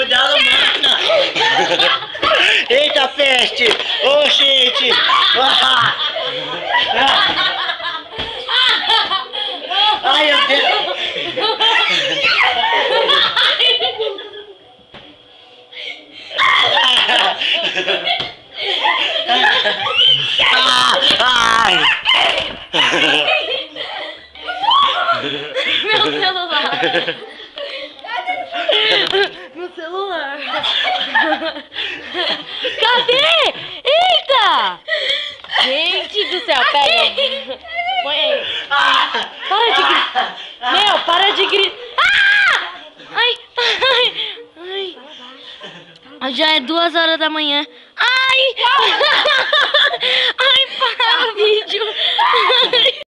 cuidado, mana. Eita, peste. Ô, gente. Ai, meu Deus. Ai. Meu celular. Meu celular. Cadê? Eita! Gente do céu, pega. Põe aí. Para de gritar. Meu, para de gritar. Ai, ai, ai. Já é 2 horas da manhã. Ai!